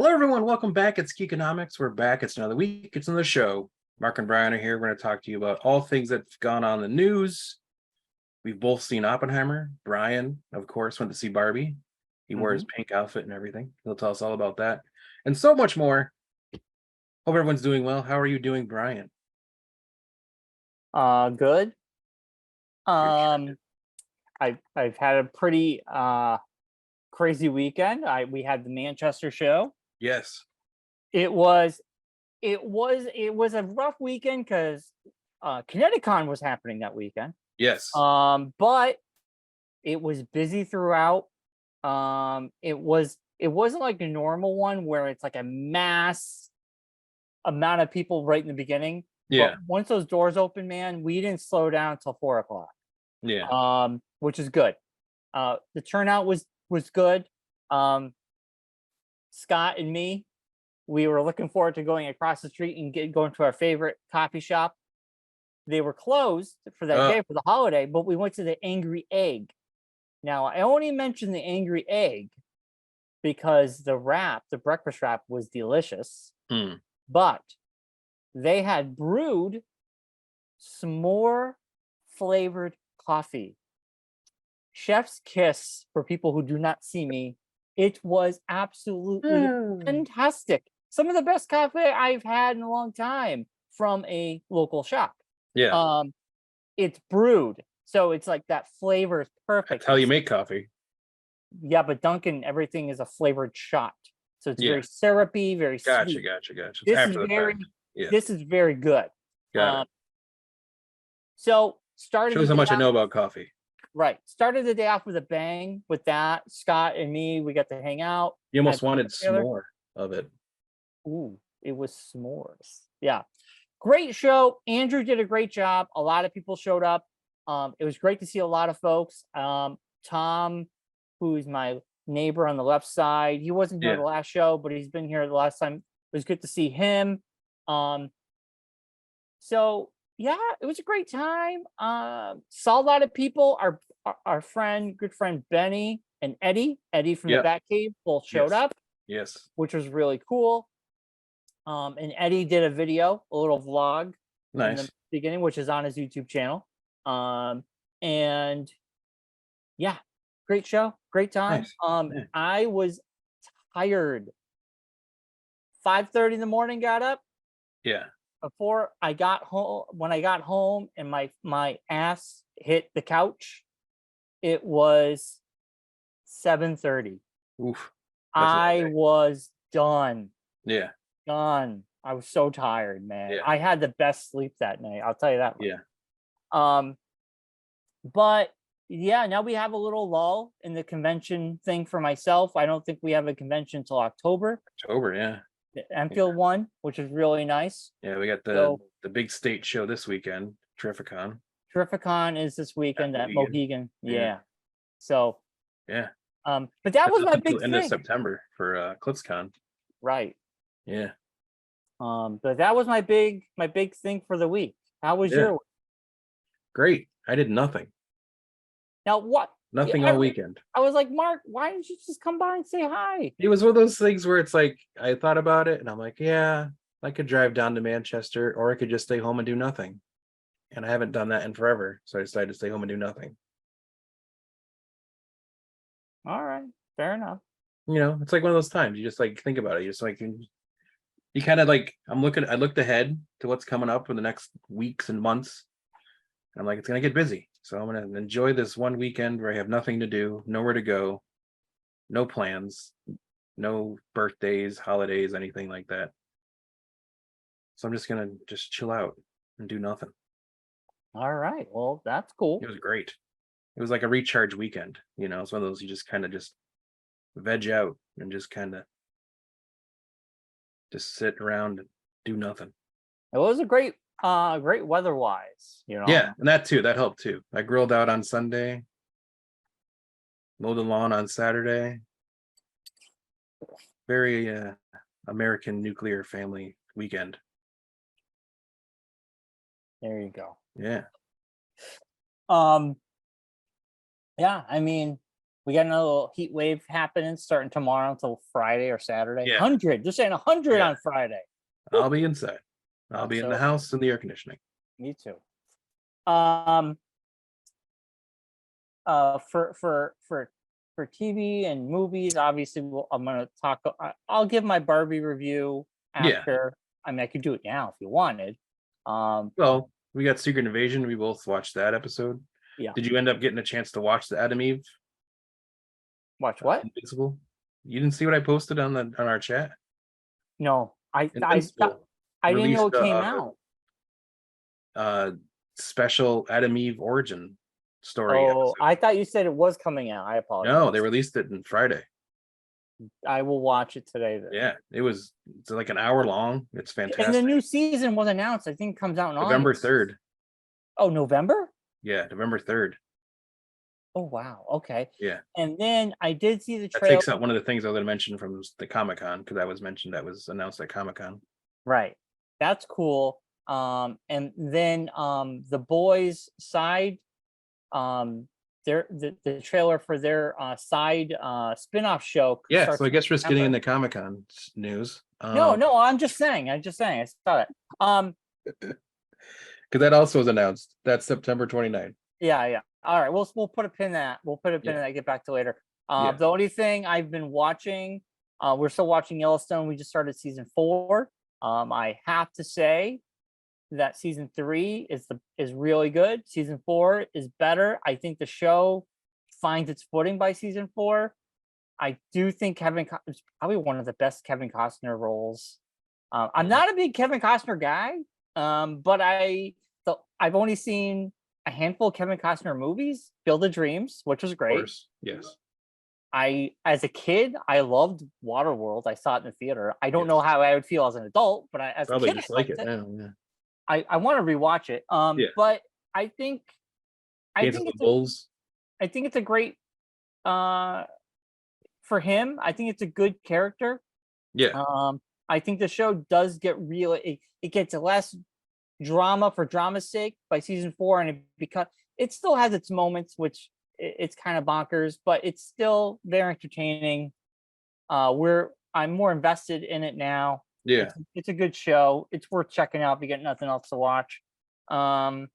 Hello, everyone. Welcome back. It's Geekonomics. We're back. It's another week. It's another show. Mark and Bryon are here. We're going to talk to you about all things that's gone on in the news. We've both seen Oppenheimer. Bryon, of course, went to see Barbie. He wore his pink outfit and everything. He'll tell us all about that and so much more. Hope everyone's doing well. How are you doing, Bryon? Good. I've had a pretty crazy weekend. We had the Manchester show. Yes. It was a rough weekend because ConnectiCon was happening that weekend. Yes. But it was busy throughout. It wasn't like a normal one where it's like a mass amount of people right in the beginning. Yeah. But once those doors open, man, we didn't slow down until 4:00. Yeah. Which is good. The turnout was good. Scott and me, we were looking forward to going across the street and going to our favorite coffee shop. They were closed for that day for the holiday, but we went to the Angry Egg. Now, I only mentioned the Angry Egg because the breakfast wrap was delicious, but they had brewed s'more flavored coffee. Chef's kiss for people who do not see me. It was absolutely fantastic. Some of the best coffee I've had in a long time from a local shop. Yeah. It's brewed, so it's like that flavor is perfect. That's how you make coffee. Yeah, but Dunkin', everything is a flavored shot, so it's very syrupy, very sweet. Gotcha. This is very good. Got it. So started Shows how much I know about coffee. Right. Started the day off with a bang with that. Scott and me, we got to hang out. You almost wanted some more of it. Ooh, it was s'mores. Yeah. Great show. Andrew did a great job. A lot of people showed up. It was great to see a lot of folks. Tom, who's my neighbor on the left side, he wasn't here the last show, but he's been here the last time. It was good to see him. So yeah, it was a great time. Saw a lot of people. Our good friend Benny and Eddie from the Batcave both showed up. Yes, which was really cool. And Eddie did a video, a little vlog in the beginning, which is on his YouTube channel. And yeah, great show, great time. I was tired. 5:30 in the morning, got up. Yeah. Before I got home, when I got home and my ass hit the couch, it was 7:30. Oof. I was done. Yeah. Done. I was so tired, man. Yeah. I had the best sleep that night. I'll tell you that much. Yeah. But yeah, now we have a little lull in the convention thing for myself. I don't think we have a convention until October. Yeah. The Enfield one, which is really nice. Yeah, we got the big state show this weekend, Terrificon. Terrificon is this weekend at Mohegan. Yeah. So yeah. But that was my big end thing. Of September for ClipsCon. Right. Yeah. But that was my big thing for the week. How was your week? Great. I did nothing. Now what? Nothing all weekend. I was like, Mark, why didn't you just come by and say hi? It was one of those things where it's like I thought about it and I'm like, yeah, I could drive down to Manchester or I could just stay home and do nothing. And I haven't done that in forever. So I decided to stay home and do nothing. All right. Fair enough. You know, it's like one of those times you just like think about it. You just like you kind of like I looked ahead to what's coming up in the next weeks and months. I'm like, it's gonna get busy. So I'm gonna enjoy this one weekend where I have nothing to do, nowhere to go, no plans, no birthdays, holidays, anything like that. So I'm just gonna chill out and do nothing. All right. Well, that's cool. It was great. It was like a recharge weekend, you know. It's one of those you just kind of just veg out and just kind of just sit around and do nothing. It was a great weather wise, you know. Yeah, and that helped too. I grilled out on Sunday, mowed the lawn on Saturday. Very American nuclear family weekend. There you go. Yeah. Yeah, I mean, We got another little heat wave happening starting tomorrow until Friday or Saturday. Yeah. 100. They're saying 100 Yeah. on Friday. I'll be inside. I'll be in the house in the air conditioning. Me too. For TV and movies, obviously, I'm gonna talk. I'll give my Barbie review after. I mean, I could do it now if you wanted. Well, we got Secret Invasion. We both watched that episode. Yeah. Did you end up getting a chance to watch the Adam Eve? Watch what? Invincible. You didn't see what I posted on our chat? No, I didn't know it came out. Special Adam Eve origin story. Oh, I thought you said it was coming out. I apologize. No, they released it on Friday. I will watch it today then. Yeah, it's like an hour long. It's fantastic. And the new season was announced. I think it comes out in November August. 3rd. Oh, November? Yeah, November 3rd. Oh wow. Okay. Yeah. And then I did see the That trailer. takes out one of the things I was going to mention from the Comic-Con, because that was announced at Comic-Con. Right. That's cool. And then the boys side, the trailer for their side spin-off show. Yeah, so I guess we're just getting into Comic-Con news. No, I'm just saying. I saw it. Because that also was announced. That's September 29th. Yeah. All right, we'll put a pin in that. We'll put a pin in that. Get back to later. The only thing I've been watching, we're still watching Yellowstone. We just started season 4. I have to say that season 3 is really good. Season 4 is better. I think the show finds its footing by season 4. I do think it's probably one of the best Kevin Costner roles. I'm not a big Kevin Costner guy, but I've only seen a handful of Kevin Costner movies. Field of Dreams, which was great. Of course. Yes. As a kid, I loved Waterworld. I saw it in the theater. I don't know how I would feel as an adult, but as probably a kid, just like it now. Yeah. I want to rewatch it. But I think Bulls. I think it's a great for him. I think it's a good character. Yeah. I think the show does get real. It gets less drama for drama's sake by season 4, and it still has its moments, which it's kind of bonkers, but it's still very entertaining. I'm more invested in it now. Yeah, it's a good show. It's worth checking out if you get nothing else to watch. But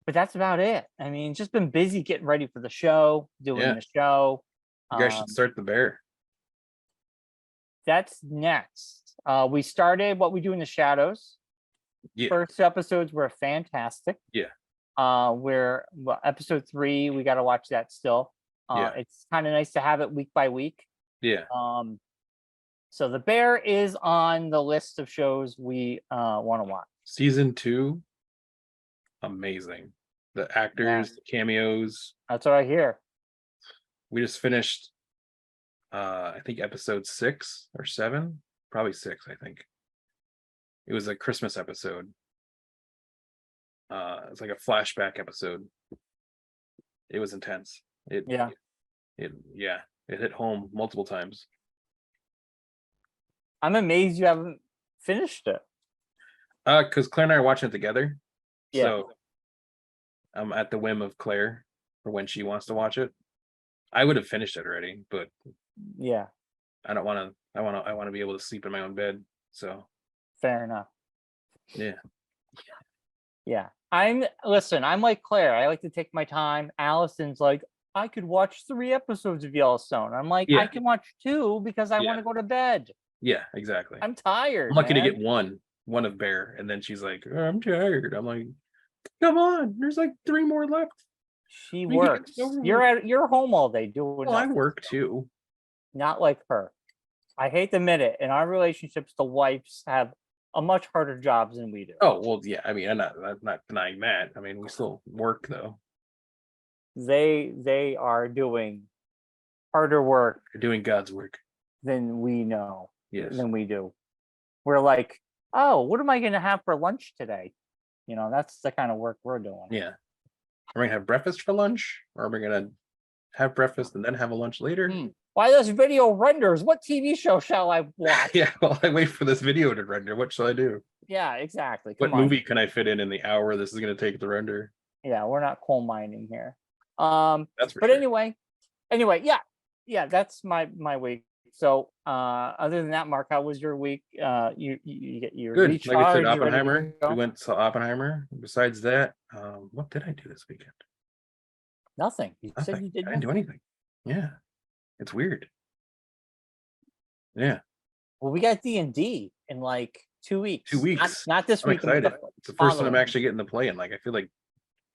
that's about it. I mean, just been busy getting ready for the show, doing the show. You guys should start the Bear. That's next. We started What We Do in the Shadows. Yeah. First episodes were fantastic. Yeah. Episode 3, we got to watch that still. It's kind of nice to have it week by week. Yeah. So the Bear is on the list of shows we want to watch. Season 2, amazing. The actors, the cameos. That's what I hear. We just finished I think episode 6 or 7, probably 6, I think. It was a Christmas episode. It's like a flashback episode. It was intense. It hit home multiple times. I'm amazed you haven't finished it. Because Claire and I are watching it together. Yeah. So I'm at the whim of Claire for when she wants to watch it. I would have finished it already, but yeah, I don't want to. I want to be able to sleep in my own bed. So fair enough. Yeah. I'm like Claire. I like to take my time. Allison's like, I could watch 3 episodes of Yellowstone. I'm like, I can watch 2 because I want to go to bed. Yeah, exactly. I'm tired. I'm lucky to get one of Bear, and then she's like, oh, I'm tired. I'm like, come on, there's like 3 more left. She works. You're home all day doing. Well, I work too. Not like her. I hate to admit it. In our relationships, the wives have a much harder jobs than we do. Oh well, yeah. I mean, I'm not denying that. I mean, we still work though. They are doing harder work. They're doing God's work than we know. Yes. Than we do. We're like, oh, what am I going to have for lunch today? You know, that's the kind of work we're doing. Yeah. Are we gonna have breakfast for lunch, or are we gonna have breakfast and then have a lunch later? Why those video renders? What TV show shall I watch? Yeah, well, I wait for this video to render. What shall I do? Yeah, exactly. What movie can I fit in the hour this is going to take to render? Yeah, we're not coal mining here. That's for but sure. Anyway, Anyway, yeah, that's my week. So other than that, Mark, how was your week? You get your Good. Like I said, recharge, you ready to Oppenheimer. We go? went to Oppenheimer. Besides that, what did I do this weekend? Nothing. You said Nothing. you did I didn't do nothing. anything. Yeah, it's weird. Yeah, Well, we got D&D in like 2 weeks. 2 weeks. Not this I'm week, but excited. the It's the first time I'm following. actually getting to play, and like I feel like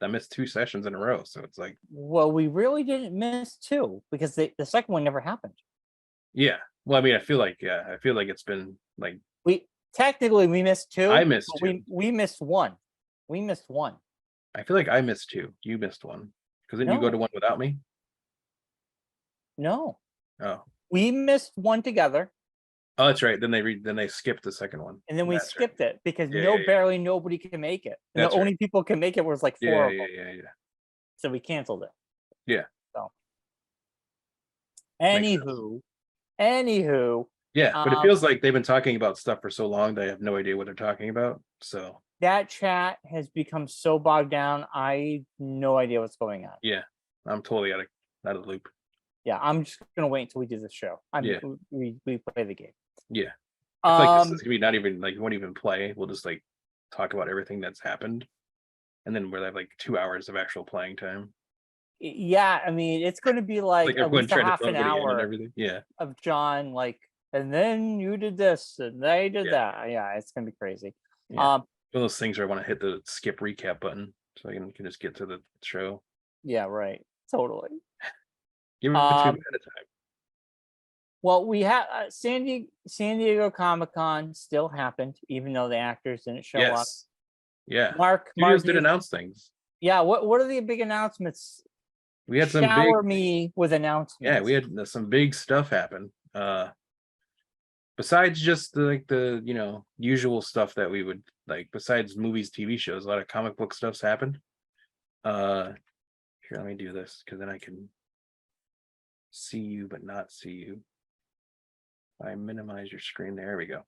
I missed 2 sessions in a row. So it's like, Well, we really didn't miss two because the second one never happened. yeah. Well, I mean, I feel like it's been like We technically we missed two. I missed but two. we missed one. We missed one. I feel like I missed two. You missed one because then you go to No, one without me. no. Oh, We missed one together, oh, that's right. Then they skipped the second one. and then we That's right. skipped it because Yeah, yeah, yeah. barely nobody can make it. And the That's right. only people can make it was like Yeah, four of yeah, them. yeah, yeah. So we canceled it. Yeah. So Makes sense. anywho, Yeah, but it feels like they've been talking about stuff for so long that I have no idea what they're talking about. So that chat has become so bogged down. I no idea what's going on. yeah, I'm totally out of the loop. Yeah, I'm just gonna wait until we do the show. Yeah. We play the game. Yeah. It's like this is gonna be not even like we won't even play. We'll just like talk about everything that's happened. And then we'll have like 2 hours of actual playing time. Yeah, I mean, it's going to be like Like at everyone least a tried to half throw an everybody in and hour everything. Yeah. of John, like, and then you did this and they did Yeah. that. Yeah, it's gonna be crazy. Yeah. One of those things where I want to hit the skip recap button so I can just get to the show. Yeah, right. Totally. Give it to me ahead of time. Well, we have San Diego Comic-Con still happened, even though the actors didn't show up. Yes. Yeah. Mark, Studios did announce things. Yeah, what are the big announcements? We had some Shower me with announcements. Yeah, we had some big stuff happen. Besides just the usual stuff that we would like, besides movies, TV shows, a lot of comic book stuff's happened. Here, let me do this because then I can see you but not see you. I minimize your screen. There we go.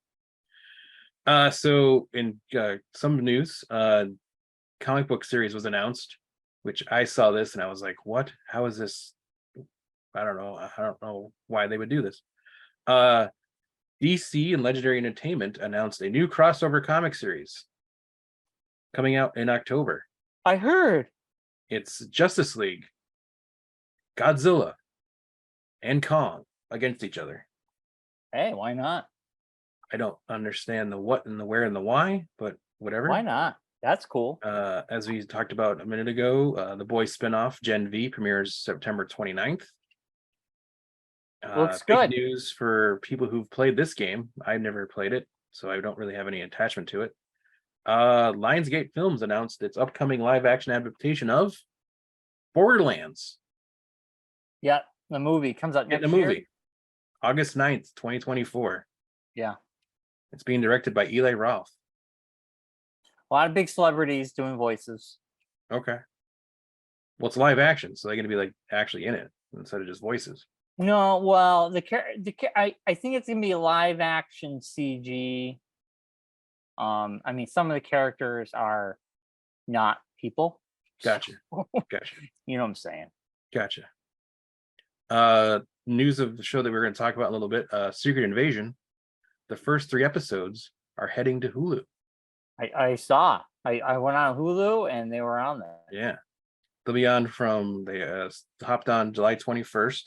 So in some news, comic book series was announced, which I saw this and I was like, what? How is this? I don't know why they would do this. DC and Legendary Entertainment announced a new crossover comic series coming out in October. I heard. It's Justice League, Godzilla, and Kong against each other. Hey, why not? I don't understand the what and the where and the why, but whatever. Why not? That's cool. As we talked about a minute ago, the Boys spinoff Gen V premieres September 29th. Looks big good. news for people who've played this game. I've never played it, so I don't really have any attachment to it. Lionsgate Films announced its upcoming live action adaptation of Borderlands. Yeah, the movie comes out next year. Movie. August 9th, 2024. Yeah. It's being directed by Eli Roth. A lot of big celebrities doing voices. Okay. Well, it's live action, so they're going to be like actually in it instead of just voices. No, well, I think it's going to be live action CG. I mean, some of the characters are not people. Gotcha. You know what I'm saying? Gotcha. News of the show that we're going to talk about in a little bit. Secret Invasion. The first 3 episodes are heading to Hulu. I saw. I went on Hulu and they were on there. Yeah, they'll be on from they hopped on July 21st,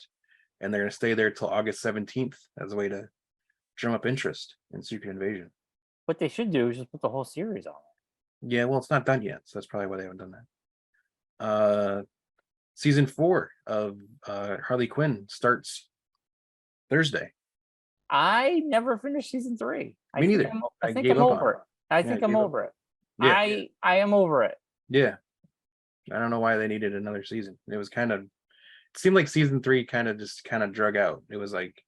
and they're going to stay there till August 17th as a way to drum up interest in Secret Invasion. What they should do is just put the whole series on. Yeah, well, it's not done yet, so that's probably why they haven't done that. Season 4 of Harley Quinn starts Thursday. I never finished season 3. Me neither. I think I'm over it. I think I'm over it. Yeah. I am over it. Yeah. I don't know why they needed another season. It was it seemed like season 3 kind of drug out. It was like,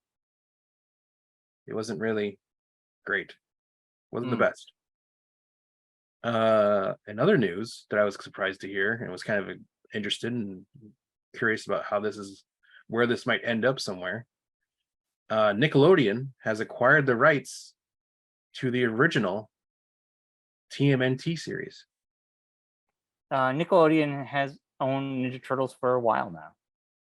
it wasn't really great. Wasn't the best. In other news that I was surprised to hear and was kind of interested and curious about where this might end up somewhere. Nickelodeon has acquired the rights to the original TMNT series. Nickelodeon has owned Ninja Turtles for a while now.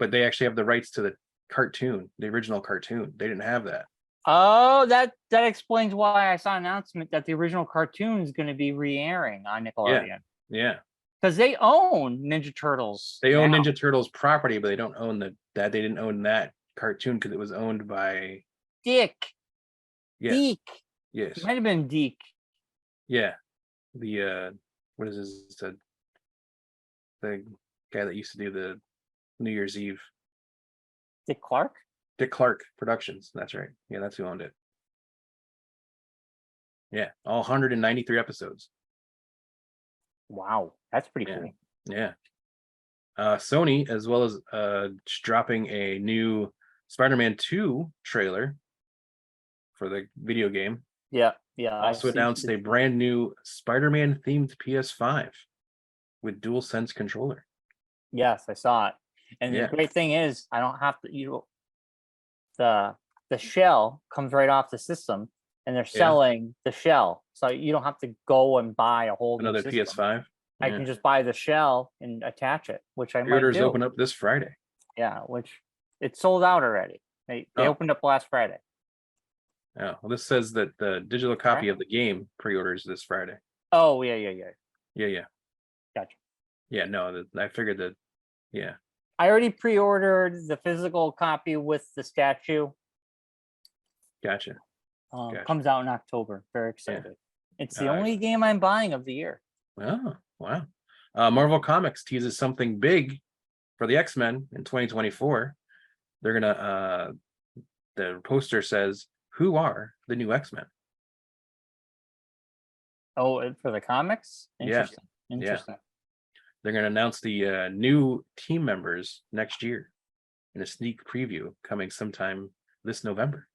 but they actually have the rights to the cartoon, the original cartoon. They didn't have that. Oh, that explains why I saw an announcement that the original cartoon is going to be re-airing on Nickelodeon. Yeah. Because they own Ninja Turtles. They own now. Ninja Turtles property, but they don't own that. They didn't own that cartoon because it was owned by Dick. yes, Deke. yes, It might have been Deke. yeah. The what is his the guy that used to do the New Year's Eve? Dick Clark. Dick Clark Productions. That's right. Yeah, that's who owned it. Yeah, all 193 episodes. Wow, that's pretty Yeah. cool. Yeah. Sony, as well as dropping a new Spider-Man 2 trailer for the video game. Yeah. Also announced a brand new Spider-Man themed PS5 with DualSense controller. Yes, I saw it. And Yeah. the great thing is, I don't have to. The shell comes right off the system, and they're selling the shell, so you don't have to go and buy a whole Another new system. PS5. I can just buy the shell and attach it, which I might Pre-orders do. open up this Friday. Yeah, which it's sold out already. They opened up last Friday. Oh, well, this says that the digital copy of the game pre-orders this Friday. Oh, yeah. Yeah. Gotcha. Yeah, no, I figured that. Yeah. I already pre-ordered the physical copy with the statue. Gotcha. Comes out in October. Very excited. Yeah. It's the only game I'm buying of the year. Oh, wow. Marvel Comics teases something big for the X-Men in 2024. They're gonna the poster says, "Who are the new X-Men?" Oh, for the comics? Interesting. Yeah. They're gonna announce the new team members next year in a sneak preview coming sometime this November.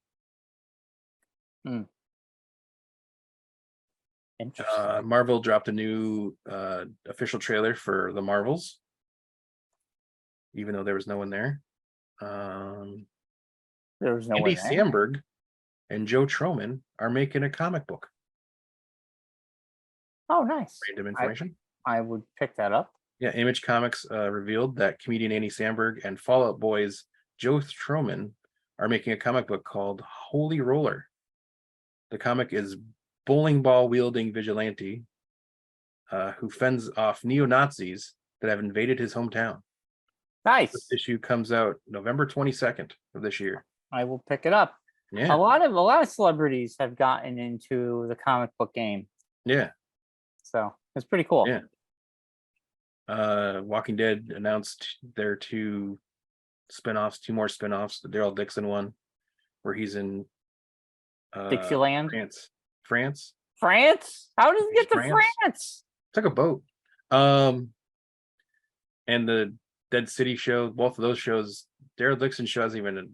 Interesting. Marvel dropped a new official trailer for the Marvels, even though there was no one there. There was no Andy one there. Samberg and Joe Troman are making a comic book. Oh, nice. Random information. I would pick that up. Yeah, Image Comics revealed that comedian Andy Samberg and Fall Out Boy's Joe Troman are making a comic book called Holy Roller. The comic is bowling ball wielding vigilante who fends off neo-Nazis that have invaded his hometown. Nice. This issue comes out November 22nd of this year. I will pick it up. Yeah. A lot of celebrities have gotten into the comic book game. Yeah. So it's pretty cool. Yeah. Walking Dead announced their two more spinoffs, the Daryl Dixon one, where he's in Dixieland. France. How did it get to France? Took a boat. And the Dead City show, both of those shows, Daryl Dixon show hasn't even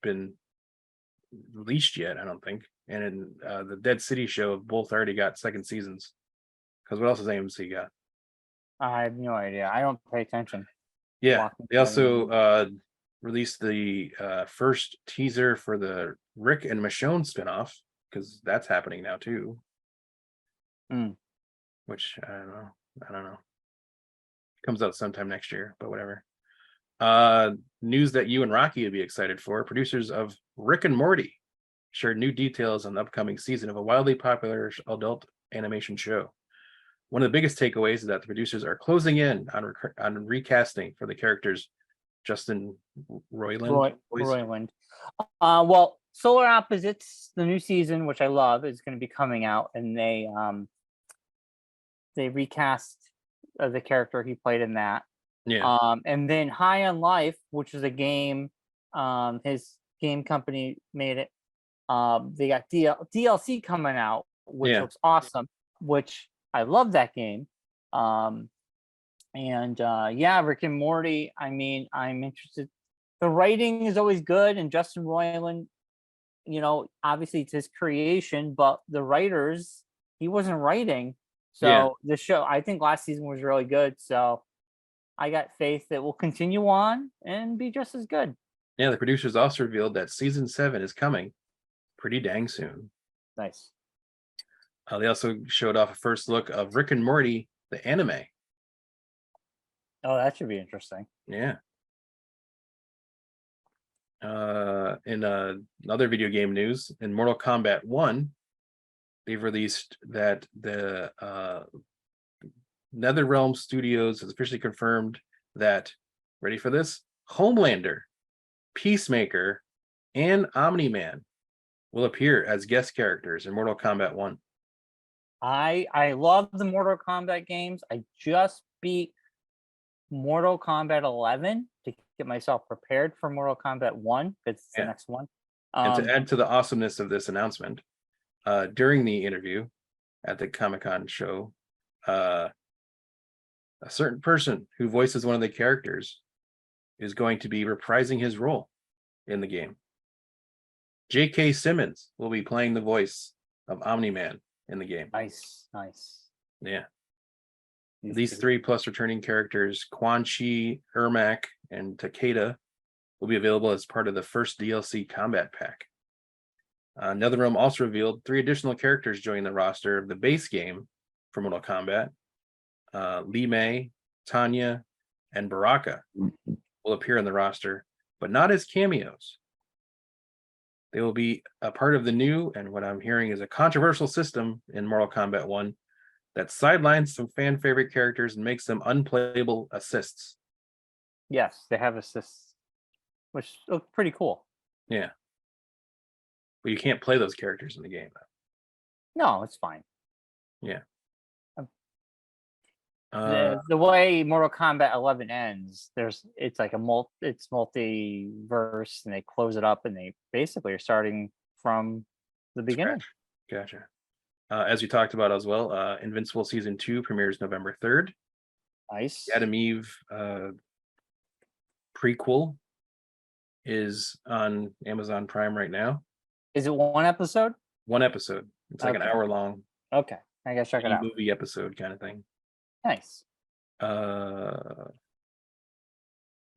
been released yet, I don't think. And in the Dead City show, both already got second seasons. Because what else has AMC got? I have no idea. I don't pay attention. Yeah, they also released the first teaser for the Rick and Michonne spinoff, because that's happening now too. Which I don't know. Comes out sometime next year, but whatever. News that you and Rocky would be excited for. Producers of Rick and Morty shared new details on the upcoming season of a wildly popular adult animation show. One of the biggest takeaways is that the producers are closing in on recasting for the characters Justin Roiland. Well, Solar Opposites, the new season, which I love, is going to be coming out, and they recast the character he played in that. Yeah. And then High on Life, which is a game, his game company made it. They got DLC coming out, which looks awesome, which I love that game. Rick and Morty, I mean, I'm interested. The writing is always good, and Justin Roiland, obviously it's his creation, but the writers, he wasn't writing. So the show, I think last season was really good. So I got faith that will continue on and be just as good. Yeah, the producers also revealed that season 7 is coming pretty dang soon. Nice. They also showed off a first look of Rick and Morty, the anime. Oh, that should be interesting. Yeah. In other video game news, in Mortal Kombat 1, they've released that the NetherRealm Studios has officially confirmed that, ready for this, Homelander, Peacemaker, and Omni-Man will appear as guest characters in Mortal Kombat 1. I love the Mortal Kombat games. I just beat Mortal Kombat 11 to get myself prepared for Mortal Kombat 1. It's the Yeah. next one. And to add to the awesomeness of this announcement, during the interview at the Comic-Con show, a certain person who voices one of the characters is going to be reprising his role in the game. J.K. Simmons will be playing the voice of Omni-Man in the game. Nice. Yeah. These 3 plus returning characters, Quan Chi, Ermac, and Takeda, will be available as part of the first DLC combat pack. NetherRealm also revealed 3 additional characters joining the roster of the base game for Mortal Kombat. Li Mei, Tanya, and Baraka will appear on the roster, but not as cameos. They will be a part of the new, and what I'm hearing is a controversial system in Mortal Kombat 1 that sidelines some fan favorite characters and makes them unplayable assists. Yes, they have assists, which look pretty cool. Yeah. But you can't play those characters in the game. No, it's fine. Yeah. The way Mortal Kombat 11 ends, it's like it's multiverse, and they close it up, and they basically are starting from the beginning. Gotcha. As we talked about as well, Invincible Season 2 premieres November 3rd. Nice. Adam Eve prequel is on Amazon Prime right now. Is it one episode? One episode. It's like an hour long. Okay, I gotta check it out. Movie episode kind of thing. Nice. The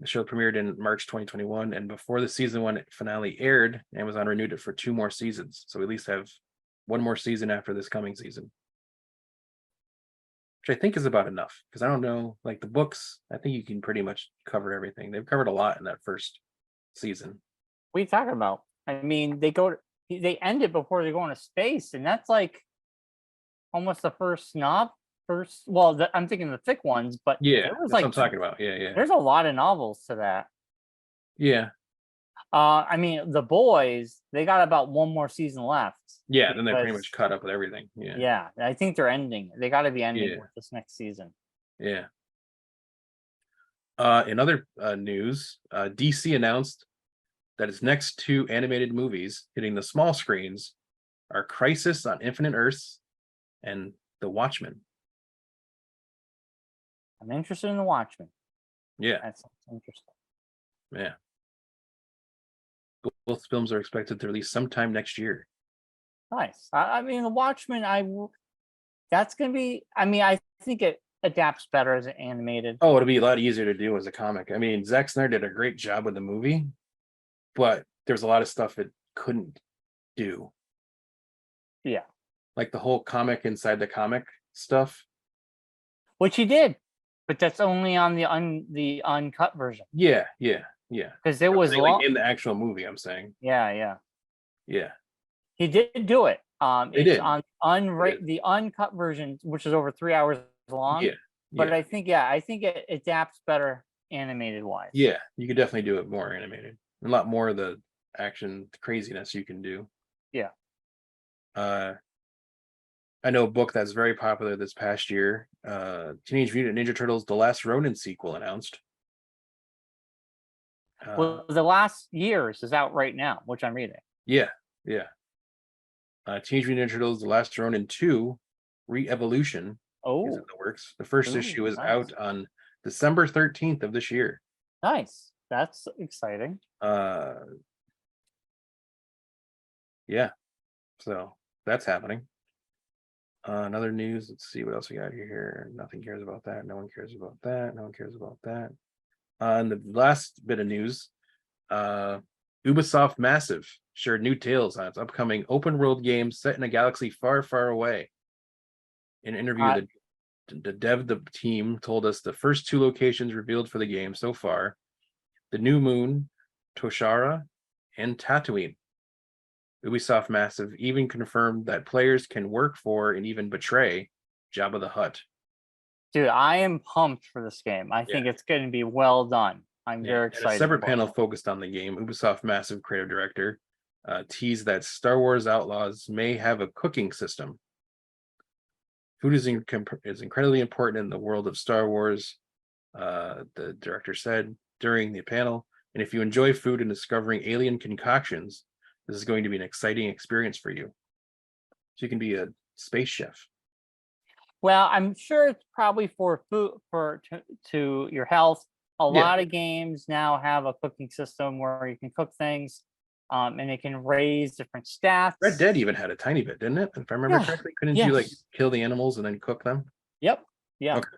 show premiered in March 2021, and before the season 1 finale aired, Amazon renewed it for 2 more seasons. So we at least have 1 more season after this coming season, which I think is about enough, because I don't know, like the books, I think you can pretty much cover everything. They've covered a lot in that first season. What are you talking about? I mean, they end it before they go into space, and that's like almost the first well, I'm thinking the thick ones, but Yeah, there was that's like what I'm talking about. Yeah. there's a lot of novels to that. Yeah. I mean, The Boys, they got about 1 more season left. Yeah, then they pretty much caught up with everything. Yeah. Yeah, I think they're ending. They got to be ending with this next season. Yeah. In other news, DC announced that its next 2 animated movies hitting the small screens are Crisis on Infinite Earths and The Watchmen. I'm interested in The Watchmen. Yeah. That sounds interesting. Yeah. Both films are expected to release sometime next year. Nice. I mean, The Watchmen, that's going to be, I mean, I think it adapts better as an animated. Oh, it'll be a lot easier to do as a comic. I mean, Zack Snyder did a great job with the movie, but there's a lot of stuff it couldn't do. Yeah. Like the whole comic inside the comic stuff. Which he did, but that's only on the uncut version. Yeah. Because there was like in the actual movie, I'm saying. Yeah. He did do it. It's on the uncut version, which is over 3 hours long. Yeah. But I think it adapts better animated wise. Yeah, you could definitely do it more animated. A lot more of the action craziness you can do. Yeah. I know a book that's very popular this past year. Teenage Mutant Ninja Turtles: The Last Ronin sequel announced. Well, The Last Years is out right now, which I'm reading. Yeah. Teenage Mutant Ninja Turtles: The Last Ronin 2 Re-Evolution is in the works. The first issue is out on December 13th of this year. Nice. That's exciting. Yeah. So that's happening. Another news. Let's see what else we got here. Nothing cares about that. No one cares about that. No one cares about that. And the last bit of news, Ubisoft Massive shared new tales on its upcoming open world game set in a galaxy far, far away. In an interview, the team told us the first 2 locations revealed for the game so far: the New Moon, Toshara, and Tatooine. Ubisoft Massive even confirmed that players can work for and even betray Jabba the Hutt. Dude, I am pumped for this game. I think it's going to be well done. I'm very In a excited. separate for panel it. focused on the game, Ubisoft Massive creative director teased that Star Wars Outlaws may have a cooking system. Food is incredibly important in the world of Star Wars, the director said during the panel. And if you enjoy food and discovering alien concoctions, this is going to be an exciting experience for you. So you can be a space chef. Well, I'm sure it's probably for food to your health. A lot of games now have a cooking system where you can cook things, and it can raise different stats. Red Dead even had a tiny bit, didn't it? If I remember correctly, couldn't you like kill the animals and then cook them? Yep. Yeah. Okay.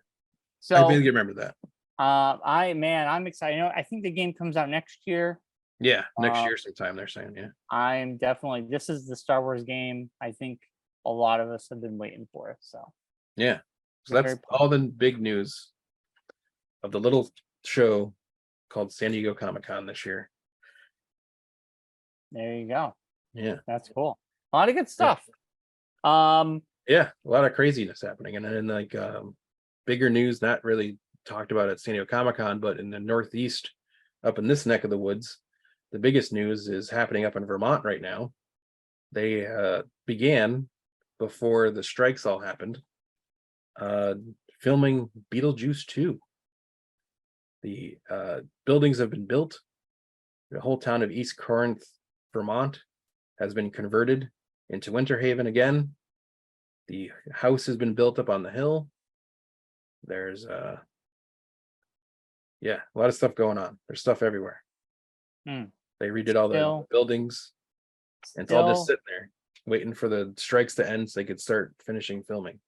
So I vaguely remember that. I'm excited. You know, I think the game comes out next year. Yeah, next year sometime they're saying. Yeah. I'm definitely. This is the Star Wars game. I think a lot of us have been waiting for it. So. Yeah. So that's all the big news of the little show called San Diego Comic-Con this year. There you go. Yeah. That's cool. A lot of good stuff. Yeah, a lot of craziness happening. And then like bigger news, not really talked about at San Diego Comic-Con, but in the Northeast, up in this neck of the woods, the biggest news is happening up in Vermont right now. They began before the strikes all happened, filming Beetlejuice 2. The buildings have been built. The whole town of East Corinth, Vermont, has been converted into Winter Haven again. The house has been built up on the hill. There's a lot of stuff going on. There's stuff everywhere. They redid all the buildings, and it's all just sitting there waiting for the strikes to end so they could start finishing filming.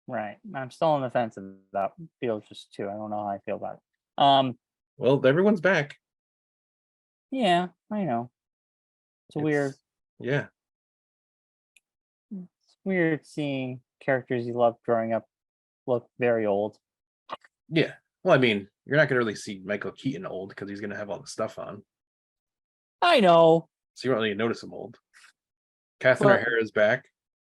Right. I'm still on the fence about Beetlejuice 2. I don't know how I feel about it. Well, everyone's back. Yeah, I know. It's weird. Yeah. It's weird seeing characters you loved growing up look very old. Yeah. Well, I mean, you're not gonna really see Michael Keaton old because he's gonna have all the stuff on. I know. So you don't really notice him old. Catherine O'Hara's back.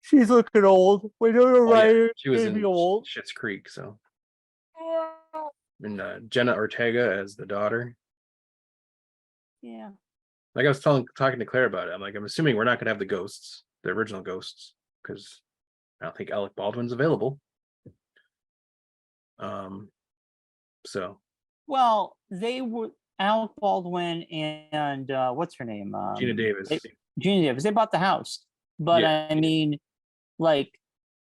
She's looking old. She was in Schitt's Creek, so. And Jenna Ortega as the daughter. Yeah. Like I was talking to Claire about it. I'm assuming we're not gonna have the ghosts, the original ghosts, because I don't think Alec Baldwin's available. So. Well, they were Alec Baldwin and what's her name? Gina Davis. Gina Davis. They bought the house, but I mean, like,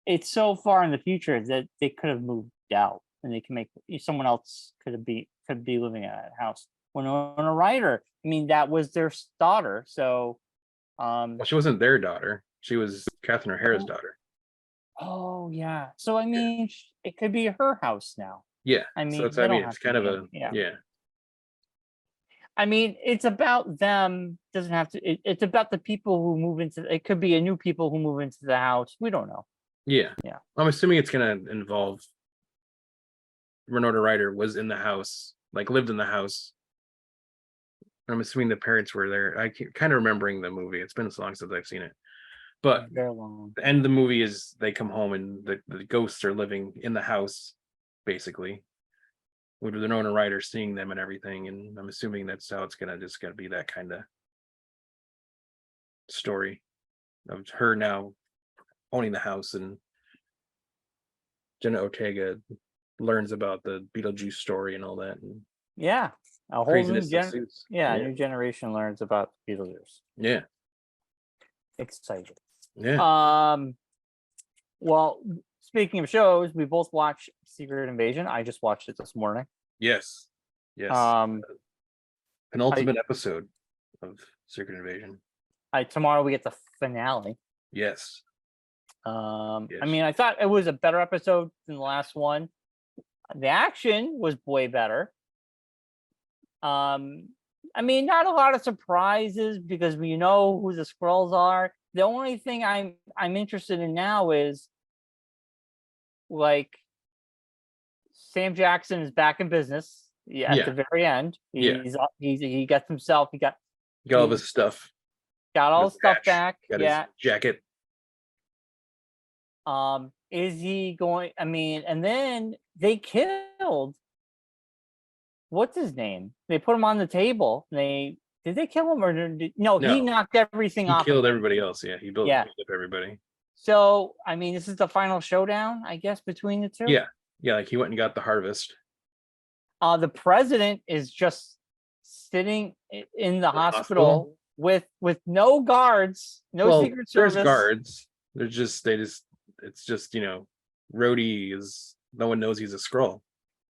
it's so far in the future that they could have moved out, and they can make someone else could be living in that house. Winona Ryder. I mean, that was their daughter. So, well, she wasn't their daughter. She was Catherine O'Hara's daughter. Oh yeah. So I mean, it could be her house now. Yeah. I mean, so it's kind of a yeah. I mean, it's about them. Doesn't have to. It's about the people who move into. It could be a new people who move into the house. We don't know. Yeah. Yeah. I'm assuming it's gonna involve Winona Ryder was in the house, like lived in the house. I'm assuming the parents were there. I kind of remembering the movie. It's been so long since I've seen it. But very long. The end of the movie is they come home and the ghosts are living in the house, basically. With Winona Ryder seeing them and everything, and I'm assuming that's how it's gonna be that kind of story of her now owning the house, and Jenna Ortega learns about the Beetlejuice story and all that. And yeah, a whole new new generation learns about Beetlejuice. Yeah, excited. Yeah. Well, speaking of shows, we both watched Secret Invasion. I just watched it this morning. Yes. Penultimate episode of Secret Invasion. Tomorrow we get the finale. Yes. I mean, I thought it was a better episode than the last one. The action was way better. I mean, not a lot of surprises because we know who the Skrulls are. The only thing I'm interested in now is, like, Sam Jackson is back in business. Yeah, at the very end, Yeah. he gets himself. Got all of he his stuff. got all His his stuff patch. back. Got Yeah. his jacket. Is he going? I mean, and then they killed. What's his name? They put him on the table. Did they kill him or no? He No, knocked everything he off. killed everybody else. Yeah, he built Yeah. up everybody. So I mean, this is the final showdown, I guess, between the two. Yeah, yeah. Like he went and got the harvest. The president is just sitting in the hospital with no guards, no Secret Service. There's guards. It's just Rhodey is, no one knows he's a Skrull.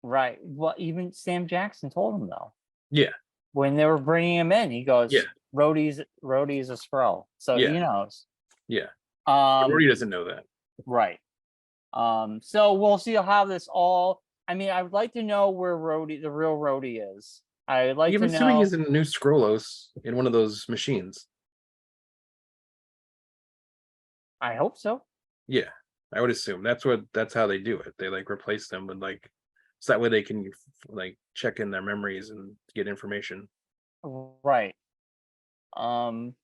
Right. Well, even Sam Jackson told him though. Yeah. When they were bringing him in, he goes, yeah, Rhodey's a Skrull. So yeah. he knows. Yeah. Rhodey doesn't know that. Right. So we'll see how this all, I mean, I would like to know where the real Rhodey is. I'd like to know. I'm assuming he's in New Skrullos in one of those machines. I hope so. Yeah, I would assume that's how they do it. They like replace them with like, so that way they can like check in their memories and get information. Right. And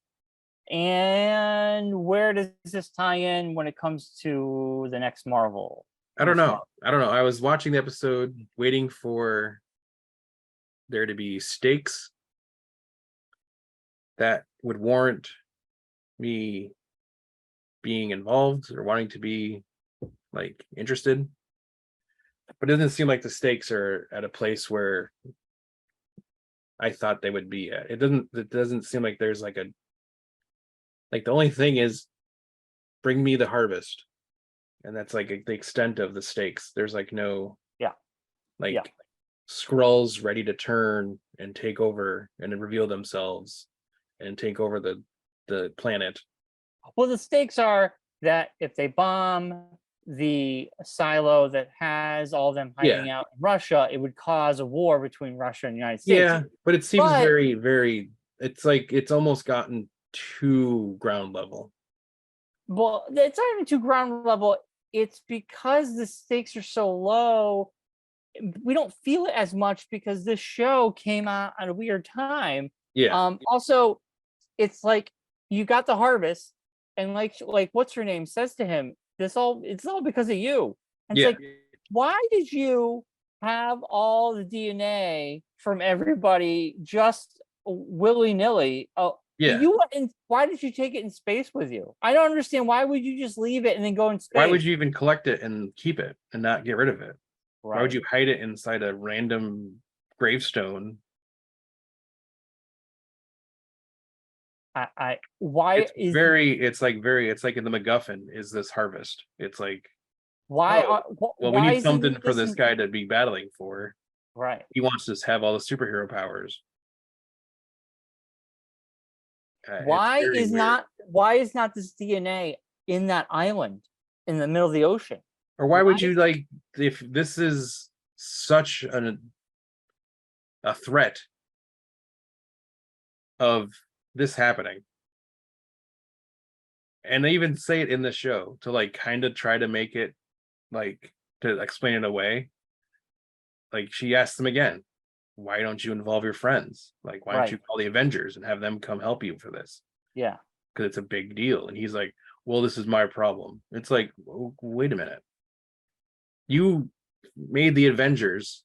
where does this tie in when it comes to the next Marvel? I don't know. I was watching the episode waiting for there to be stakes that would warrant me being involved or wanting to be like interested. But it doesn't seem like the stakes are at a place where I thought they would be at. It doesn't seem like there's like the only thing is bring me the harvest. And that's like the extent of the stakes. There's like no Skrulls ready to turn and take over and reveal themselves and take over the planet. Well, the stakes are that if they bomb the silo that has all of them hiding out in Russia, it would cause a war between Russia and the United States. Yeah, but it seems very, very, it's like it's almost gotten too ground level. Well, it's not even too ground level. It's because the stakes are so low, we don't feel it as much because this show came out at a weird time. Yeah. Also, it's like you got the harvest, and like what's her name says to him, it's all because of you. And it's like, why did you have all the DNA from everybody just willy-nilly? Why did you take it in space with you? I don't understand. Why would you just leave it and then go in space? Why would you even collect it and keep it and not get rid of it? Right. Why would you hide it inside a random gravestone? It's like in the MacGuffin is this harvest. It's like, why? We need something for this guy to be battling for. Right. He wants to have all the superhero powers. Why is not this DNA in that island in the middle of the ocean? Or why would you if this is such a threat of this happening, and they even say it in the show to kind of try to make it to explain it away. She asks them again, why don't you involve your friends? Why don't you call the Avengers and have them come help you for this? Yeah. Because it's a big deal. And he's like, well, this is my problem. It's like, wait a minute. You made the Avengers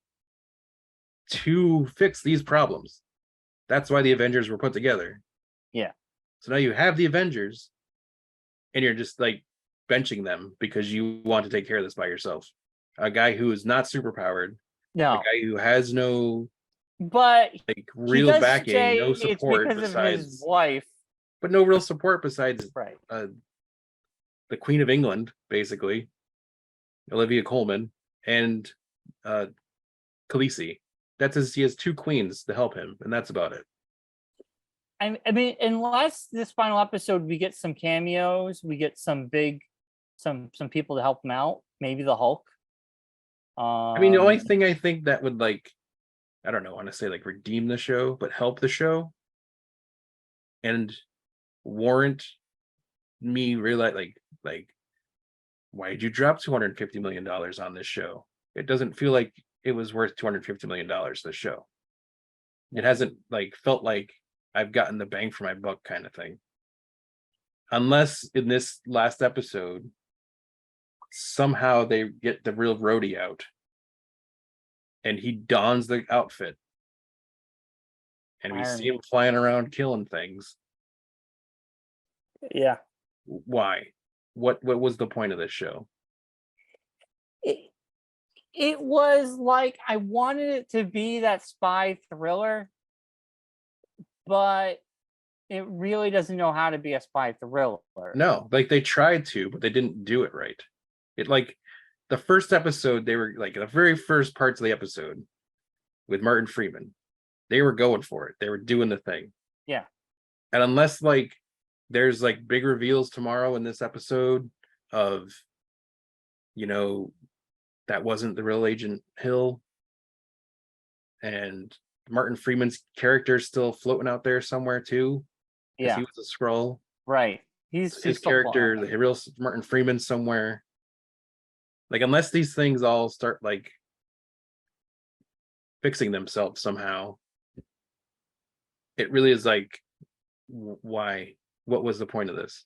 to fix these problems. That's why the Avengers were put together. Yeah. So now you have the Avengers and you're just benching them because you want to take care of this by yourself. A guy who is not superpowered. No. A guy who has no real backing, no support besides his wife. But no real support besides the Queen of England, basically, Olivia Colman, and Khaleesi. He has two queens to help him, and that's about it. I mean, unless this final episode we get some cameos, we get some people to help him out, maybe the Hulk. I mean, the only thing I think that would I don't know, I want to say redeem the show, but help the show and warrant me realize why did you drop $250 million on this show? It doesn't feel like it was worth $250 million. The show. It hasn't like felt like I've gotten the bang for my buck kind of thing. Unless in this last episode, somehow they get the real roadie out and he dons the outfit and we see him flying around killing things. Yeah. Why? What was the point of this show? It was like I wanted it to be that spy thriller, but it really doesn't know how to be a spy thriller. No, like they tried to, but they didn't do it right. It like the first episode, they were like the very first parts of the episode with Martin Freeman, they were going for it. They were doing the thing. Yeah. And unless like there's like big reveals tomorrow in this episode of, you know, that wasn't the real Agent Hill, and Martin Freeman's character is still floating out there somewhere too. Yeah. He was a Skrull. Right. He's His character, the real Martin Freeman somewhere. Like, unless these things all start like fixing themselves somehow, it really is like, why? What was the point of this?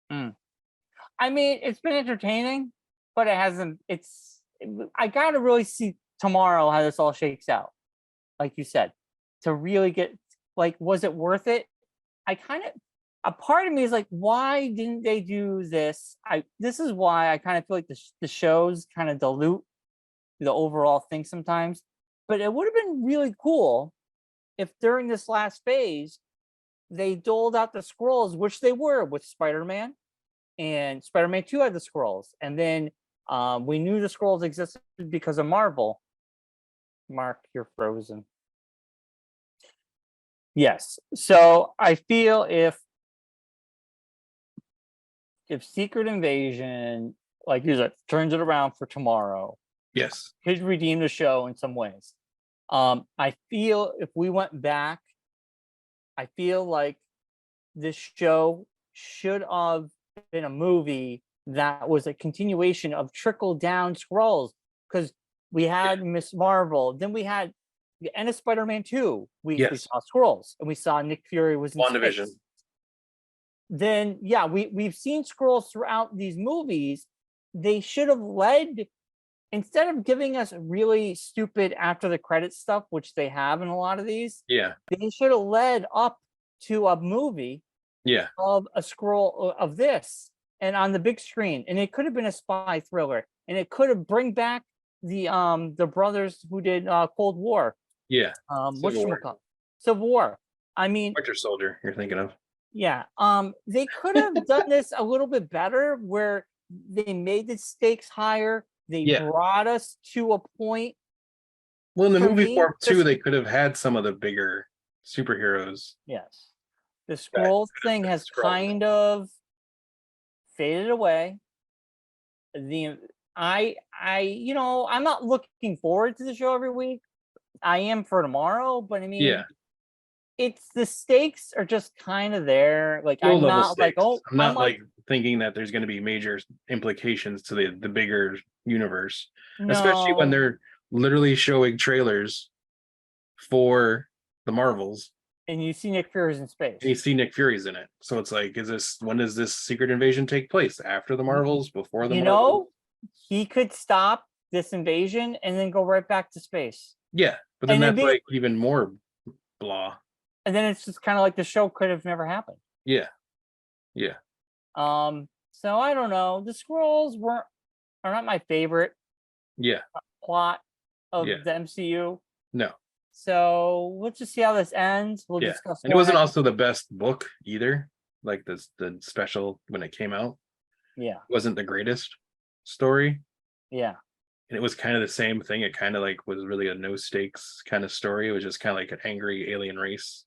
I mean, it's been entertaining, but it hasn't. I gotta really see tomorrow how this all shakes out. Like you said, to really get like, was it worth it? A part of me is like, why didn't they do this? This is why I kind of feel like the shows kind of dilute the overall thing sometimes. But it would have been really cool if during this last phase they doled out the scrolls, which they were with Spider-Man, and Spider-Man 2 had the scrolls, and then we knew the scrolls existed because of Marvel. Mark, you're frozen. Yes. So I feel if Secret Invasion, like you said, turns it around for tomorrow, yes, could redeem the show in some ways. I feel if we went back, I feel like this show should have been a movie that was a continuation of trickle down scrolls, because we had Miss Marvel, then we had the end of Spider-Man 2. We saw scrolls, and we saw Nick Fury was in WandaVision. space. Then we've seen scrolls throughout these movies. They should have led, instead of giving us really stupid after the credits stuff, which they have in a lot of these. Yeah, they should have led up to a movie. Yeah, of a scroll of this, and on the big screen, and it could have been a spy thriller, and it could have bring back the brothers who did Cold War. Yeah. Civil War. I mean, Winter Soldier, you're thinking of. Yeah. They could have done this a little bit better, where they made the stakes higher. They brought us to a point. Well, in the movie form too, they could have had some of the bigger superheroes. Yes. The scroll thing has kind of faded away. I'm not looking forward to the show every week. I am for tomorrow, but I mean, it's the stakes are just kind of there. Like, I'm not like, I'm not like thinking that there's going to be major implications to the bigger universe, especially when they're literally showing trailers for the Marvels. And you see Nick Fury's in space. And you see Nick Fury's in it. So it's like, when does this Secret Invasion take place? After the Marvels? Before the Marvels? He could stop this invasion and then go right back to space. Yeah, but then that's like even more blah. And then it's just kind of like the show could have never happened. Yeah. Yeah. So I don't know. The Skrulls are not my favorite plot of the MCU. No. So we'll just see how this ends. We'll discuss. And it wasn't also the best book either. Like the special when it came out. Yeah. It wasn't the greatest story. Yeah. And it was kind of the same thing. It kind of like was really a no stakes kind of story. It was just kind of like an angry alien race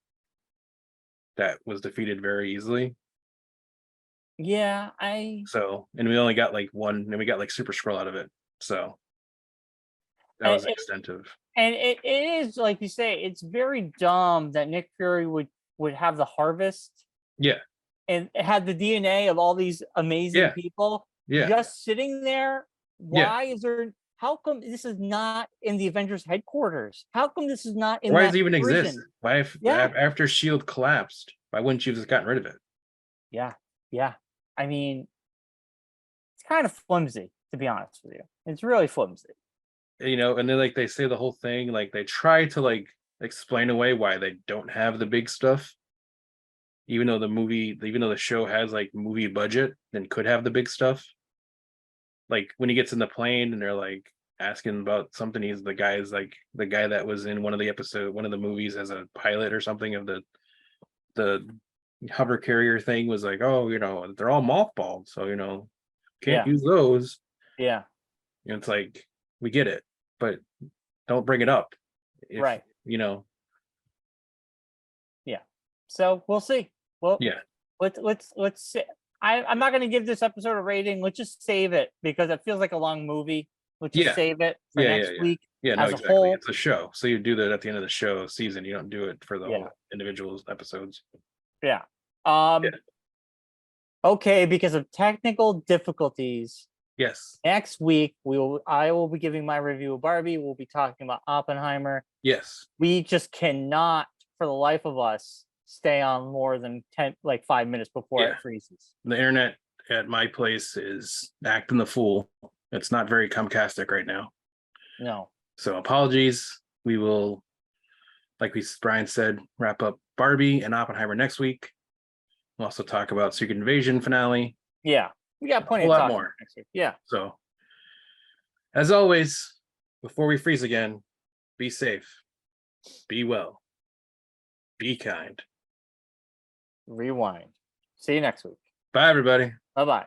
that was defeated very easily. Yeah, and we only got like one, and we got like Super Skrull out of it. So that was extensive. And it is, like you say, it's very dumb that Nick Fury would have the harvest. Yeah. And it had the DNA of all these amazing people. Yeah. Just sitting there. Why is there how come this is not in the Avengers headquarters? How come this is not in Why that does it even exist? prison? Why Yeah. after Shield collapsed? Why wouldn't you have just gotten rid of it? Yeah. Yeah. I mean, it's kind of flimsy, to be honest with you. It's really flimsy. And then like they say the whole thing, like they try to like explain away why they don't have the big stuff, even though the show has like movie budget and could have the big stuff. Like when he gets in the plane and they're like asking about something, he's the guy is like the guy that was in one of the movies as a pilot or something of the hover carrier thing, was like, oh, they're all mothballed, so can't Yeah. use those. Yeah. It's like, we get it, but don't bring it up. If Right. Yeah. So we'll see. Well, yeah, let's see. I'm not going to give this episode a rating. Let's just save it because it feels like a long movie. Let's just yeah, save it for yeah, next week yeah. No, as a exactly. whole. It's a show, so you do that at the end of the show season. You don't do it for the Yeah. whole individual episodes. Yeah. Yeah. Okay, because of technical difficulties, Yes. next week I will be giving my review of Barbie. We'll be talking about Oppenheimer. Yes. We just cannot, for the life of us, stay on more than 5 minutes before Yeah. it freezes. The internet at my place is acting the fool. It's not very Comcastic right now. No. So apologies. We will, like Brian said, wrap up Barbie and Oppenheimer next week. We'll also talk about Secret Invasion finale. Yeah. We got plenty A of lot time more. next week. Yeah. So, as always, before we freeze again, be safe, be well, be kind. Rewind. See you next week. Bye, everybody. Bye-bye.